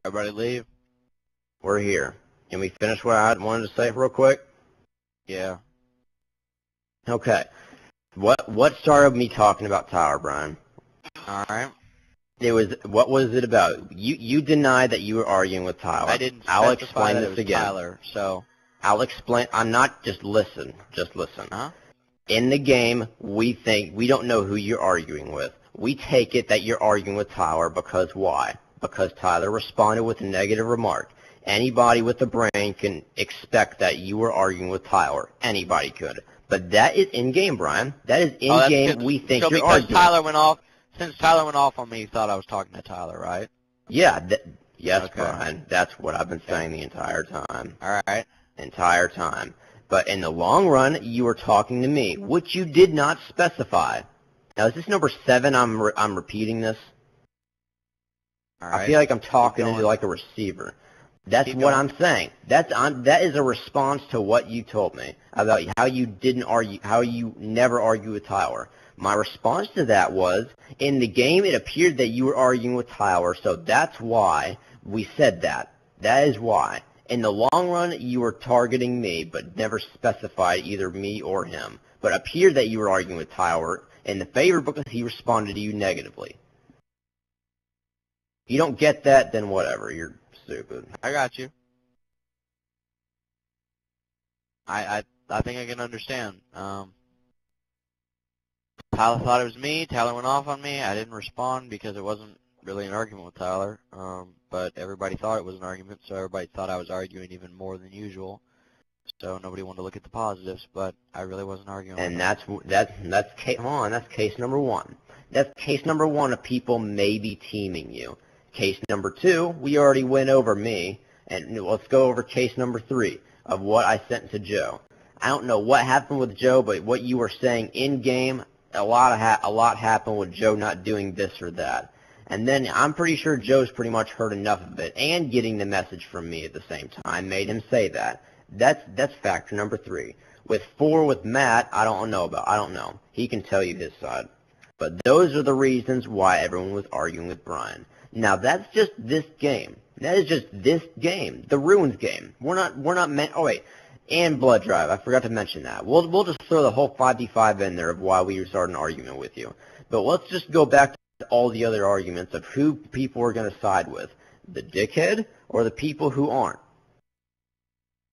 Everybody leave? We're here. Can we finish what I wanted to say real quick? Yeah. Okay. What started me talking about Tyler, Brian? Alright. What was it about? You denied that you were arguing with Tyler. I didn't I'll specify explain that this it was again. Tyler, so... I'll explain. I'm not just listen. Huh? In the game, we don't know who you're arguing with. We take it that you're arguing with Tyler because why? Because Tyler responded with a negative remark. Anybody with a brain can expect that you were arguing with Tyler. Anybody could. But that is in-game, Brian. That is in-game. We think you're arguing. Since Tyler went off on me, he thought I was talking to Tyler, right? Yeah. Yes, Okay. Brian. That's what I've been saying the entire time. Alright. Entire time. But in the long run, you were talking to me, which you did not specify. Now, is this number 7 I'm repeating this? Alright. I feel like I'm talking into like a receiver. That's what I'm saying. That is a response to what you told me about how you didn't argue, how you never argue with Tyler. My response to that was, in the game, it appeared that you were arguing with Tyler, so that's why we said that. That is why. In the long run, you were targeting me, but never specified either me or him. But it appeared that you were arguing with Tyler in the favor because he responded to you negatively. If you don't get that, then whatever. You're stupid. I got you. I think I can understand. Tyler thought it was me. Tyler went off on me. I didn't respond because it wasn't really an argument with Tyler. But everybody thought it was an argument, so everybody thought I was arguing even more than usual. So nobody wanted to look at the positives, but I really wasn't arguing. And that's case number 1. That's case number 1 of people maybe teaming you. Case number 2, we already went over me, and let's go over case number 3 of what I sent to Joe. I don't know what happened with Joe, but what you were saying in game, a lot happened with Joe not doing this or that. And then I'm pretty sure Joe's pretty much heard enough of it, and getting the message from me at the same time made him say that. That's factor number 3. With 4 with Matt, I don't know. He can tell you his side. But those are the reasons why everyone was arguing with Brian. Now that's just this game. That is just this game, the Ruins game. We're not meant. Oh wait, and Blood Drive. I forgot to mention that. We'll just throw the whole 5v5 in there of why we started an argument with you. But let's just go back to all the other arguments of who people are going to side with, the dickhead or the people who aren't.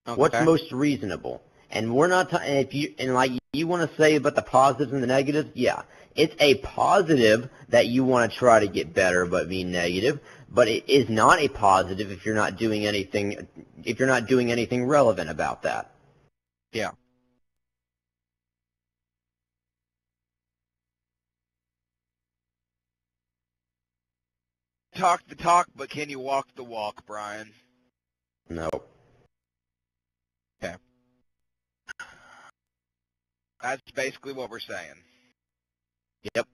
Okay. What's most reasonable? And we're not. If you want to say about the positives and the negatives, yeah. It's a positive that you want to try to get better but be negative, but it is not a positive if you're not doing anything relevant about that. Yeah. Talk the talk, but can you walk the walk, Brian? No. Okay. That's basically what we're saying. Yep.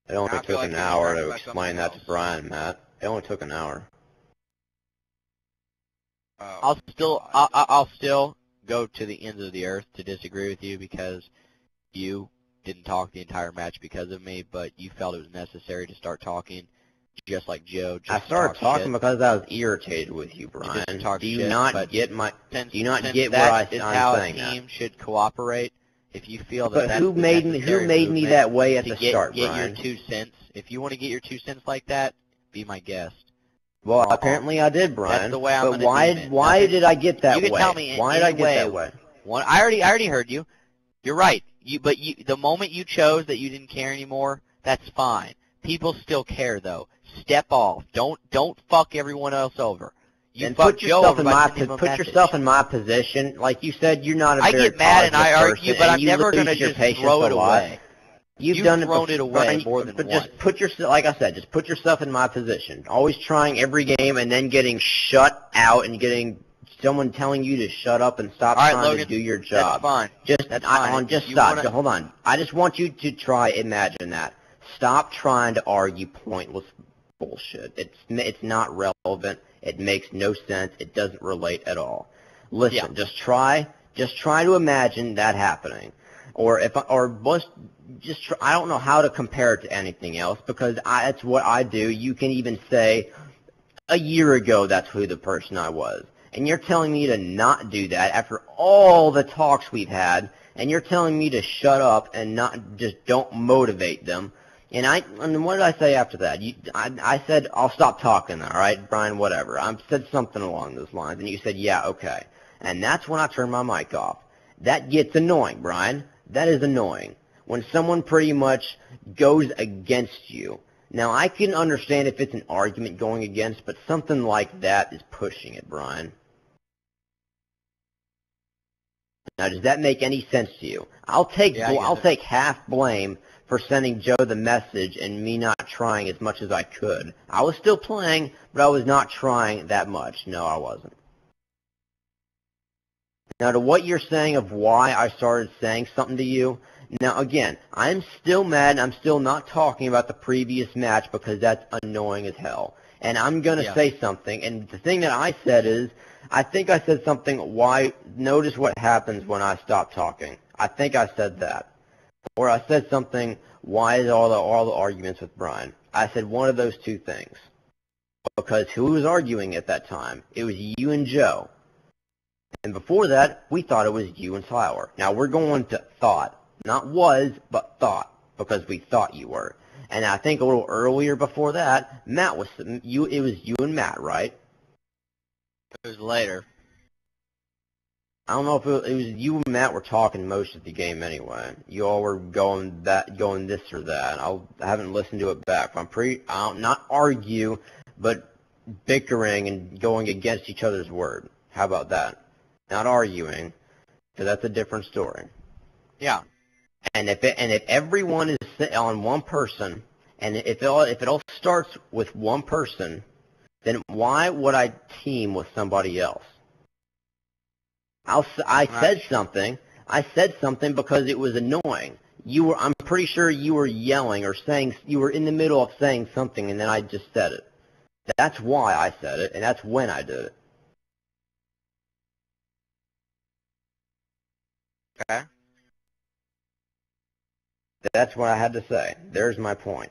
It only took an hour to explain that to Brian, Matt. It only took an hour. I'll still go to the ends of the earth to disagree with you because you didn't talk the entire match because of me, but you felt it was necessary to start talking, just like Joe. I started talking because I was irritated with you, Brian. Do you not get what I'm saying? How a team should cooperate. If you feel that who made me that way at the start, Brian? Get your 2 cents. If you want to get your 2 cents like that, be my guest. Well, apparently I did, Brian. That's the way I'm going to do it. Why did I get that way? You can tell me why did I get that way? I already heard you. You're right. The moment you chose that you didn't care anymore, that's fine. People still care though. Step off. Don't fuck everyone else over. And put yourself in my position. Like you said, you're not a very I get mad and I argue, but I'm never going to just throw it away. You've thrown it away more than once. Just put yourself, like I said, just put yourself in my position. Always trying every game and then getting shut out and getting someone telling you to shut up and stop trying to do your job. That's fine. Stop. Hold on. I just want you to imagine that. Stop trying to argue pointless bullshit. It's not relevant. It makes no sense. It doesn't relate at all. Listen, just try to imagine that happening. I don't know how to compare it to anything else because that's what I do. You can even say a year ago that's who the person I was. And you're telling me to not do that after all the talks we've had, and you're telling me to shut up and not just don't motivate them. And what did I say after that? I said, I'll stop talking, all right, Brian, whatever. I said something along those lines, and you said, yeah, okay. And that's when I turned my mic off. That gets annoying, Brian. That is annoying. When someone pretty much goes against you. Now, I can understand if it's an argument going against, but something like that is pushing it, Brian. Now, does that make any sense to you? I'll take half blame for sending Joe the message and me not trying as much as I could. I was still playing, but I was not trying that much. No, I wasn't. Now, to what you're saying of why I started saying something to you, now, again, I'm still mad and I'm still not talking about the previous match because that's annoying as hell. And I'm going to say something, and the thing that I said is, I think I said something, notice what happens when I stop talking. I think I said that. Or I said something, why is all the arguments with Brian? I said one of those two things. Because who was arguing at that time? It was you and Joe. And before that, we thought it was you and Tyler. Now, we're going to thought. Not was, but thought. Because we thought you were. And I think a little earlier before that, it was you and Matt, right? It was later. I don't know if it was you and Matt were talking most of the game anyway. You all were going this or that. I haven't listened to it back. I'll not argue, but bickering and going against each other's word. How about that? Not arguing, because that's a different story. Yeah. And if everyone is on one person, and if it all starts with one person, then why would I team with somebody else? I said something. I said something because it was annoying. I'm pretty sure you were yelling or saying, you were in the middle of saying something, and then I just said it. That's why I said it, and that's when I did it. Okay. That's what I had to say. There's my point.